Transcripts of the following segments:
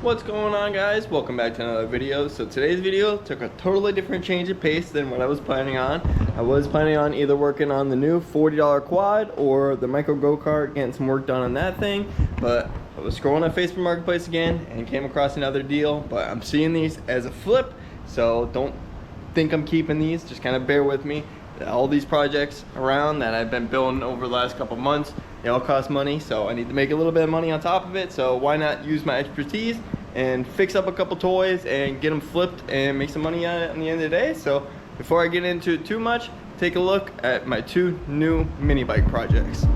What's going on, guys? Welcome back to another video. So today's video took a totally different change of pace than what I was planning on. I was planning on either working on the new $40 quad or the micro go-kart, getting some work done on that thing, but I was scrolling on Facebook Marketplace again and came across another deal. But I'm seeing these as a flip, so don't think I'm keeping these, just kind of bear with me. All these projects around that I've been building over the last couple months, they all cost money, so I need to make a little bit of money on top of it. So why not use my expertise and fix up a couple toys and get them flipped and make some money on it at the end of the day. So before I get into it too much, take a look at my two new mini bike projects.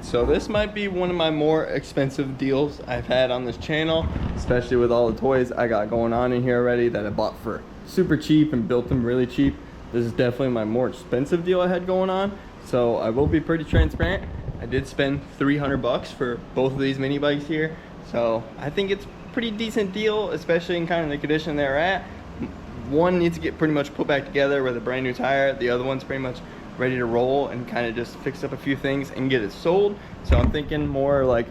So this might be one of my more expensive deals I've had on this channel, especially with all the toys I got going on in here already that I bought for super cheap and built them really cheap. This is definitely my more expensive deal I had going on. So I will be pretty transparent. I did spend 300 bucks for both of these mini bikes here. So I think it's a pretty decent deal, especially in kind of the condition they're at. One needs to get pretty much put back together with a brand new tire. The other one's pretty much ready to roll and kind of just fix up a few things and get it sold. So I'm thinking more like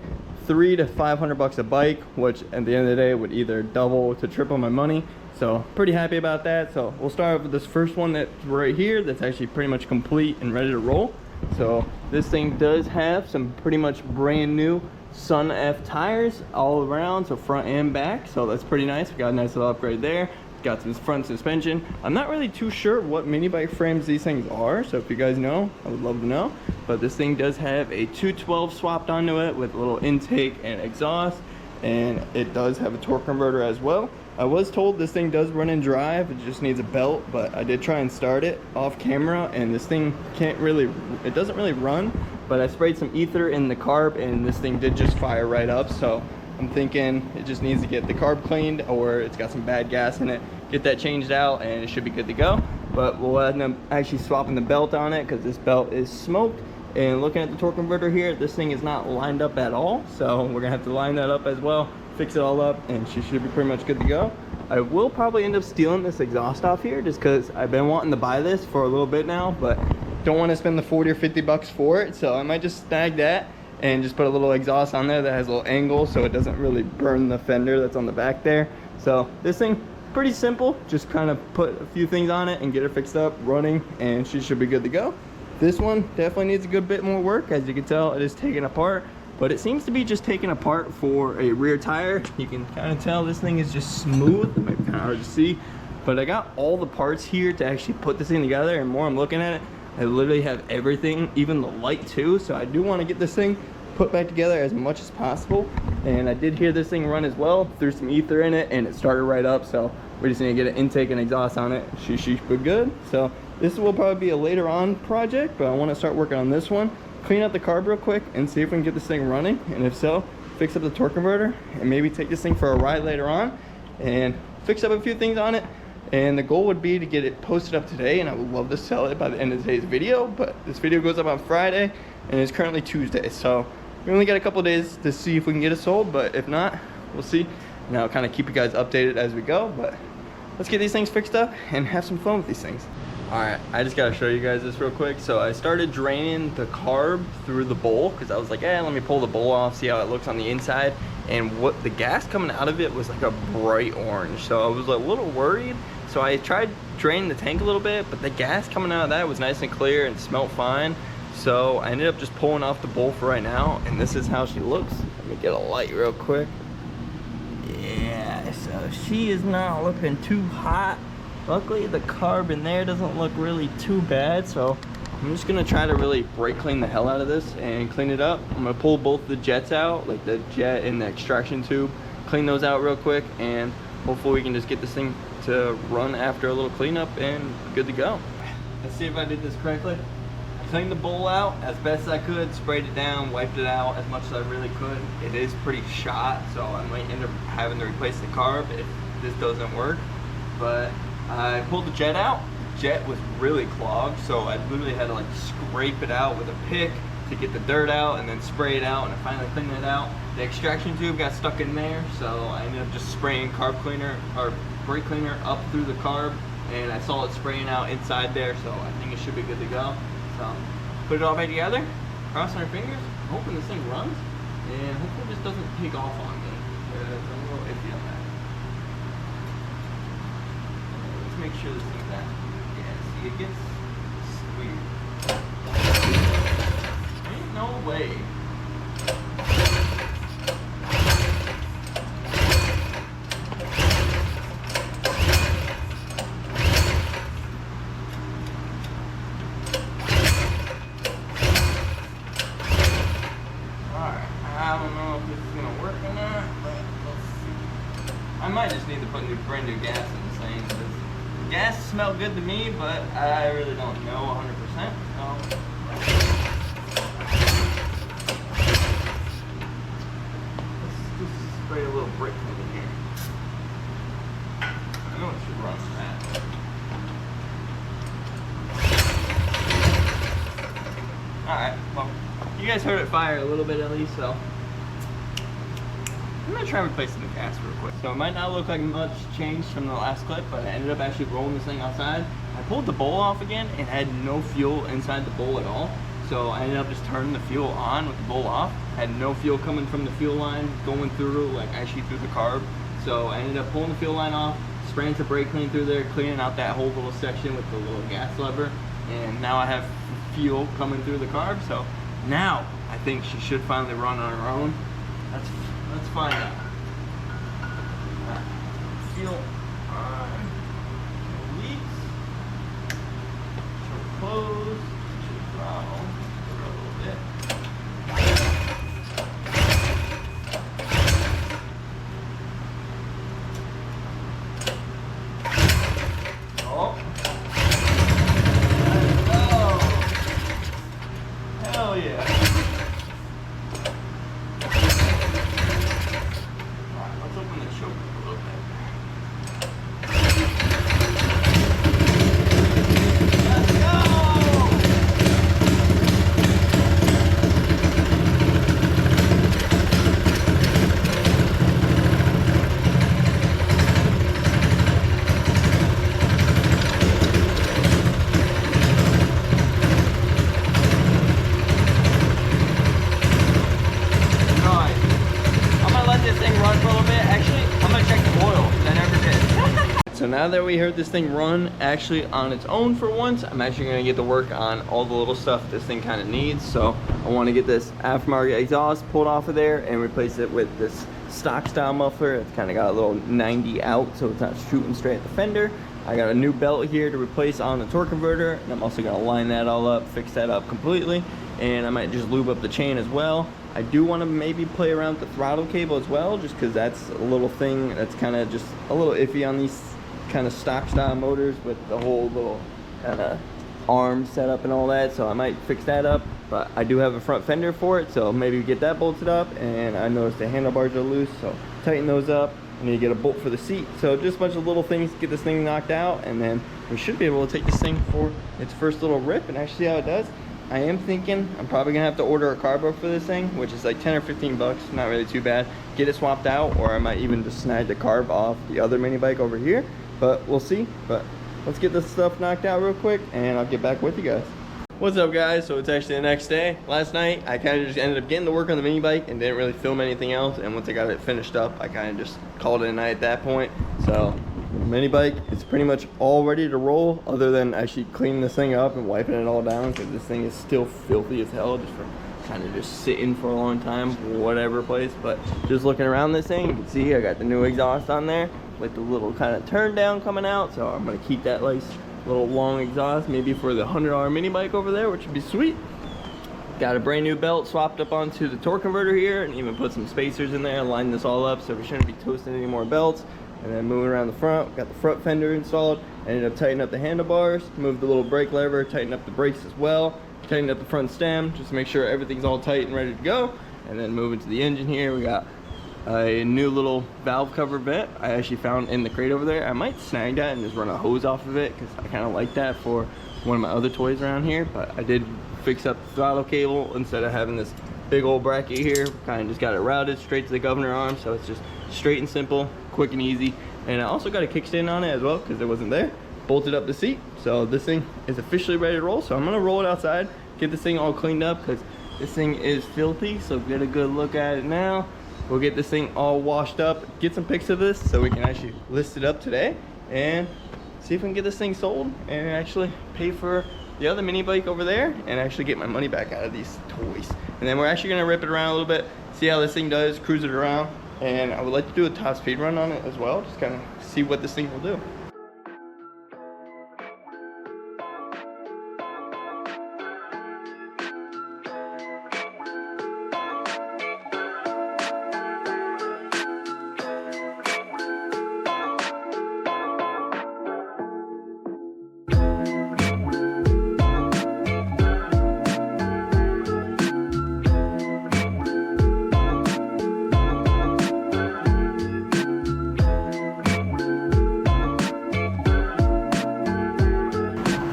300 to 500 bucks a bike, which at the end of the day would either double to triple my money. So pretty happy about that. So we'll start with this first one that's right here, that's actually pretty much complete and ready to roll. So this thing does have some pretty much brand new Sun F tires all around, so front and back. So that's pretty nice. We got a nice little upgrade there. Got some front suspension. I'm not really too sure what mini bike frames these things are, so if you guys know, I would love to know. But this thing does have a 212 swapped onto it with a little intake and exhaust, and it does have a torque converter as well. I was told this thing does run and drive, it just needs a belt, but I did try and start it off camera, and this thing it doesn't really run. But I sprayed some ether in the carb, and this thing did just fire right up. So I'm thinking it just needs to get the carb cleaned, or it's got some bad gas in it, get that changed out, and it should be good to go. But we'll end up actually swapping the belt on it because this belt is smoked. And looking at the torque converter here, this thing is not lined up at all, so we're gonna have to line that up as well, fix it all up, and she should be pretty much good to go. I will probably end up stealing this exhaust off here just because I've been wanting to buy this for a little bit now, but don't want to spend the 40 or 50 bucks for it, so I might just snag that and just put a little exhaust on there that has a little angle so it doesn't really burn the fender that's on the back there. So this thing, pretty simple, just kind of put a few things on it and get it fixed up, running, and she should be good to go. This one definitely needs a good bit more work. As you can tell, it is taken apart, but it seems to be just taken apart for a rear tire. You can kind of tell this thing is just smooth. It might be kind of hard to see, but I got all the parts here to actually put this thing together, and more I'm looking at it, I literally have everything, even the light too. So I do want to get this thing put back together as much as possible. And I did hear this thing run as well, threw some ether in it, and it started right up. So we just need to get an intake and exhaust on it. She be good. So this will probably be a later on project, but I want to start working on this one, clean up the carb real quick and see if we can get this thing running, and if so, fix up the torque converter and maybe take this thing for a ride later on and fix up a few things on it. And the goal would be to get it posted up today, and I would love to sell it by the end of today's video. But this video goes up on Friday and it's currently Tuesday, so we only got a couple days to see if we can get it sold, but if not, we'll see. And I'll kind of keep you guys updated as we go, but let's get these things fixed up and have some fun with these things. All right, I just gotta show you guys this real quick. So I started draining the carb through the bowl because I was like, let me pull the bowl off, see how it looks on the inside. And what the gas coming out of it was like a bright orange, so I was a little worried. So I tried draining the tank a little bit, but the gas coming out of that was nice and clear and smelled fine. So I ended up just pulling off the bowl for right now, and this is how she looks. Let me get a light real quick. Yeah, so she is not looking too hot. Luckily the carb in there doesn't look really too bad, so I'm just gonna try to really brake clean the hell out of this and clean it up. I'm gonna pull both the jets out, like the jet and the extraction tube, clean those out real quick, and hopefully we can just get this thing to run after a little cleanup and good to go. Let's see if I did this correctly. cleaned the bowl out as best I could, sprayed it down, wiped it out as much as I really could. It is pretty shot, so I might end up having to replace the carb if this doesn't work. But I pulled the jet out. The jet was really clogged, so I literally had to like scrape it out with a pick to get the dirt out and then spray it out, and I finally cleaned it out. The extraction tube got stuck in there, so I ended up just spraying carb cleaner or brake cleaner up through the carb, and I saw it spraying out inside there, so I think it should be good to go. So put it all back together, crossing our fingers, hoping this thing runs, and hopefully this doesn't take off on me. I'm a little iffy on that. Let's make sure this thing's that. Yeah, see, it gets weird. Ain't no way. I might just need to put brand new gas in this thing, because gas smelled good to me, but I really don't know 100%. So. Let's just spray a little brake cleaner in here. I know it should run fast. Alright, well, you guys heard it fire a little bit at least, so. I'm gonna try replacing the gas real quick. So it might not look like much changed from the last clip, but I ended up actually rolling this thing outside. I pulled the bowl off again and had no fuel inside the bowl at all. So I ended up just turning the fuel on with the bowl off. Had no fuel coming from the fuel line going through, like actually through the carb. So I ended up pulling the fuel line off, spraying some brake clean through there, cleaning out that whole little section with the little gas lever. And now I have fuel coming through the carb. So now I think she should finally run on her own. Let's find out. Fuel on. Leaks. Should close. Should throttle. For a little bit. Oh. Let's go. Hell yeah. So now that we heard this thing run actually on its own for once, I'm actually gonna get to work on all the little stuff this thing kind of needs. So I want to get this aftermarket exhaust pulled off of there and replace it with this stock style muffler. It's kind of got a little 90 out, so it's not shooting straight at the fender. I got a new belt here to replace on the torque converter, and I'm also gonna line that all up, fix that up completely, and I might just lube up the chain as well. I do want to maybe play around with the throttle cable as well, just because that's a little thing that's kind of just a little iffy on these kind of stock style motors with the whole little kind of arm setup and all that. So I might fix that up, but I do have a front fender for it, so maybe get that bolted up. And I noticed the handlebars are loose, so tighten those up. I need to get a bolt for the seat. So just a bunch of little things to get this thing knocked out, and then we should be able to take this thing for its first little rip and actually see how it does. I am thinking I'm probably gonna have to order a carb for this thing, which is like 10 or 15 bucks, not really too bad. Get it swapped out, or I might even just snag the carb off the other mini bike over here, but we'll see. But let's get this stuff knocked out real quick and I'll get back with you guys. What's up guys? So it's actually the next day. Last night I kind of just ended up getting to work on the mini bike and didn't really film anything else, and once I got it finished up I kind of just called it a night at that point. So mini bike is pretty much all ready to roll, other than actually cleaning this thing up and wiping it all down, because this thing is still filthy as hell just from kind of just sitting for a long time whatever place. But just looking around this thing, you can see I got the new exhaust on there with the little kind of turn down coming out, so I'm gonna keep that nice little long exhaust maybe for the $100 mini bike over there, which would be sweet. Got a brand new belt swapped up onto the torque converter here, and even put some spacers in there, line this all up so we shouldn't be toasting any more belts. And then moving around the front, got the front fender installed. Ended up tightening up the handlebars, moved the little brake lever, tightened up the brakes as well. tighten up the front stem, just to make sure everything's all tight and ready to go. And then moving to the engine here, we got a new little valve cover vent I actually found in the crate over there. I might snag that and just run a hose off of it, because I kind of like that for one of my other toys around here. But I did fix up the throttle cable instead of having this big old bracket here. Kind of just got it routed straight to the governor arm, so it's just straight and simple, quick and easy. And I also got a kickstand on it as well, because it wasn't there. Bolted up the seat, so this thing is officially ready to roll. So I'm gonna roll it outside, get this thing all cleaned up, because this thing is filthy. So get a good look at it now. We'll get this thing all washed up, get some pics of this so we can actually list it up today and see if we can get this thing sold and actually pay for the other mini bike over there and actually get my money back out of these toys. And then we're actually gonna rip it around a little bit, see how this thing does, cruise it around. And I would like to do a top speed run on it as well, just kind of see what this thing will do.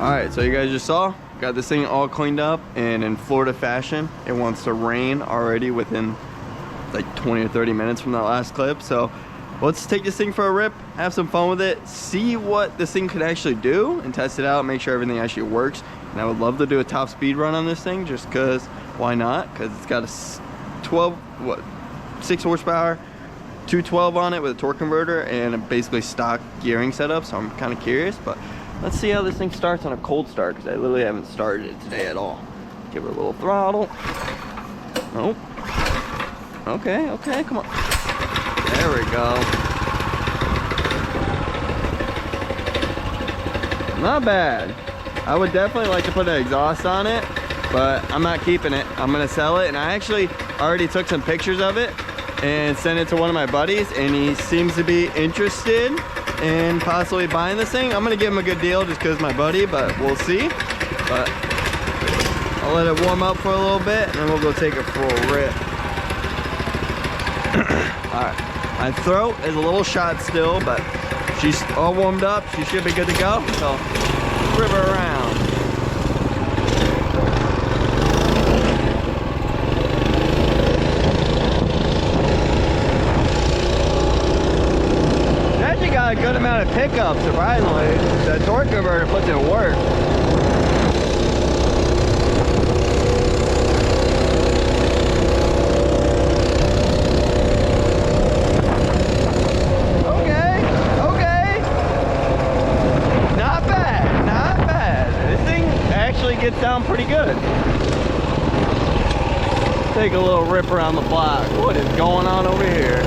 Alright, so you guys just saw, got this thing all cleaned up, and in Florida fashion, it wants to rain already within like 20 or 30 minutes from that last clip. So let's take this thing for a rip, have some fun with it, see what this thing could actually do, and test it out, make sure everything actually works. And I would love to do a top speed run on this thing, just because, why not? Because it's got a 6 horsepower, 212 on it with a torque converter, and a basically stock gearing setup. So I'm kind of curious, but let's see how this thing starts on a cold start, because I literally haven't started it today at all. Give it a little throttle. Nope. Okay, okay, come on. There we go. Not bad. I would definitely like to put an exhaust on it, but I'm not keeping it. I'm gonna sell it, and I actually already took some pictures of it and sent it to one of my buddies, and he seems to be interested and possibly buying this thing. I'm gonna give him a good deal just because my buddy, but we'll see. But I'll let it warm up for a little bit, and then we'll go take it for a rip. All right, my throat is a little shot still, but she's all warmed up. She should be good to go. So rip her around. A good amount of pickup, surprisingly. The torque converter puts it to work. Okay, okay. Not bad, not bad. This thing actually gets down pretty good. Take a little rip around the block. What is going on over here?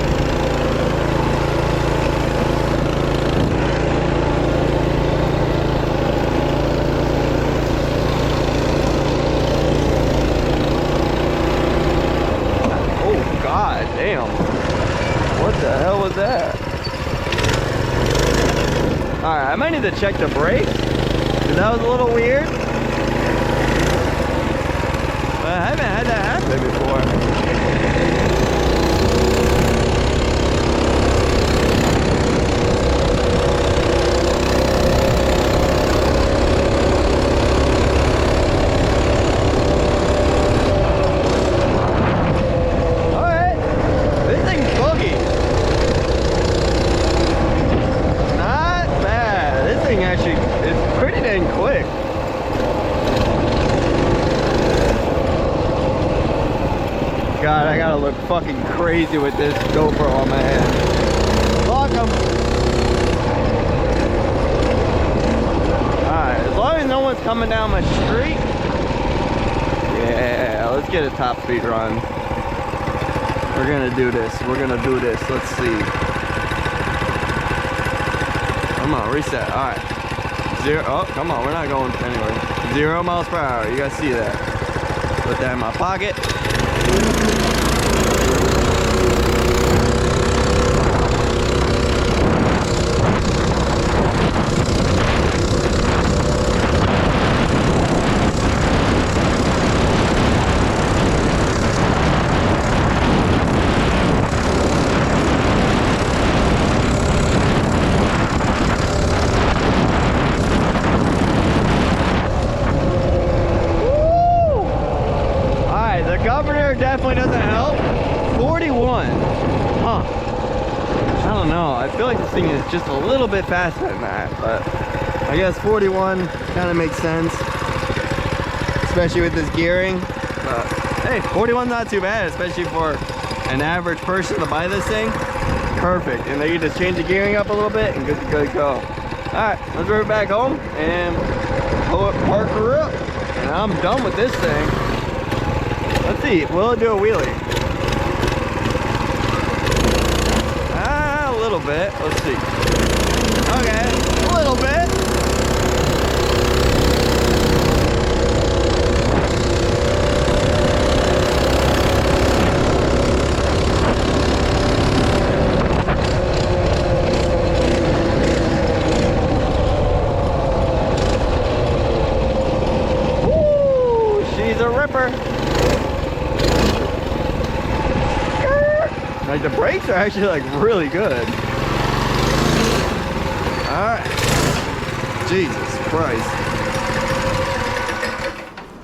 Damn, what the hell was that? Alright, I might need to check the brakes, because that was a little weird. But I haven't had that happen before. God, I gotta look fucking crazy with this GoPro on my head. Lock 'em. Alright, as long as no one's coming down my street. Yeah, let's get a top speed run. We're gonna do this. We're gonna do this. Let's see. Come on, reset. Alright. 0. Oh, come on. We're not going anywhere. 0 miles per hour. You guys see that? Put that in my pocket. 41. Huh. I don't know. I feel like this thing is just a little bit faster than that, but I guess 41 kind of makes sense, especially with this gearing. But hey, 41's not too bad, especially for an average person to buy this thing. Perfect. And then you just change the gearing up a little bit and good to go. Alright, let's drive it back home and park her up. And I'm done with this thing. Let's see, will it do a wheelie? A little bit. Let's see. Okay, a little bit. Woo, she's a ripper. Like the brakes are actually like really good. All right, Jesus Christ.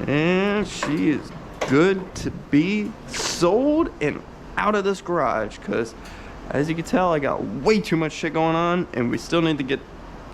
And she is good to be sold and out of this garage, because as you can tell, I got way too much shit going on, and we still need to get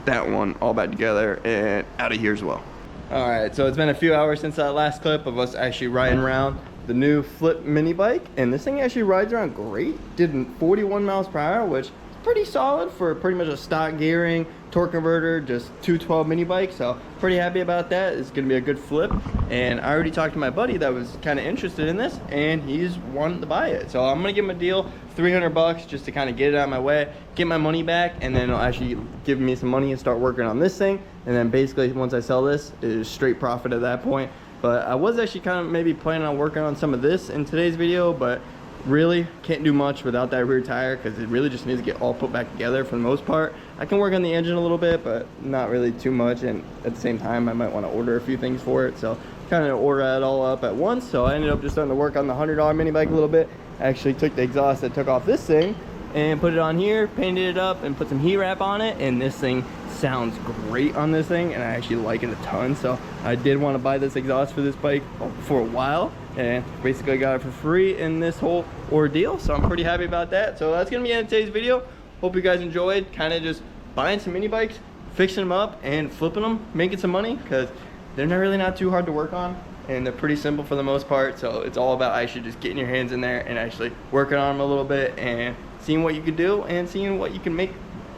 that one all back together and out of here as well. All right, so it's been a few hours since that last clip of us actually riding around the new flip mini bike, and this thing actually rides around great. Did 41 miles per hour, which is pretty solid for pretty much a stock gearing, torque converter, just 212 mini bike. So pretty happy about that. It's gonna be a good flip, and I already talked to my buddy that was kind of interested in this, and he's wanting to buy it. So I'm gonna give him a deal, 300 bucks, just to kind of get it out of my way, get my money back, and then it'll actually give me some money and start working on this thing. And then basically once I sell this, it is straight profit at that point. But I was actually kind of maybe planning on working on some of this in today's video, but really can't do much without that rear tire, because it really just needs to get all put back together for the most part. I can work on the engine a little bit, but not really too much, and at the same time I might want to order a few things for it, so kind of order it all up at once. So I ended up just starting to work on the $100 mini bike a little bit. I actually took the exhaust that took off this thing and put it on here, painted it up, and put some heat wrap on it, and this thing sounds great on this thing, and I actually like it a ton. So I did want to buy this exhaust for this bike for a while, and basically got it for free in this whole ordeal, so I'm pretty happy about that. So that's gonna be the end of today's video. Hope you guys enjoyed kind of just buying some mini bikes, fixing them up and flipping them, making some money, because they're really not too hard to work on, and they're pretty simple for the most part. So it's all about actually just getting your hands in there and actually working on them a little bit and seeing what you can do and seeing what you can make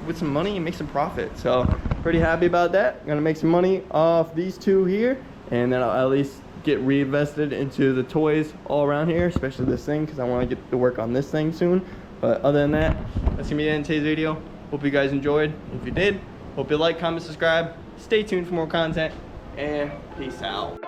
with some money and make some profit. So pretty happy about that. I'm gonna make some money off these two here, and then I'll at least get reinvested into the toys all around here, especially this thing, because I want to get to work on this thing soon. But other than that, that's gonna be the end of today's video. Hope you guys enjoyed. If you did, hope you like, comment, subscribe, stay tuned for more content, and peace out.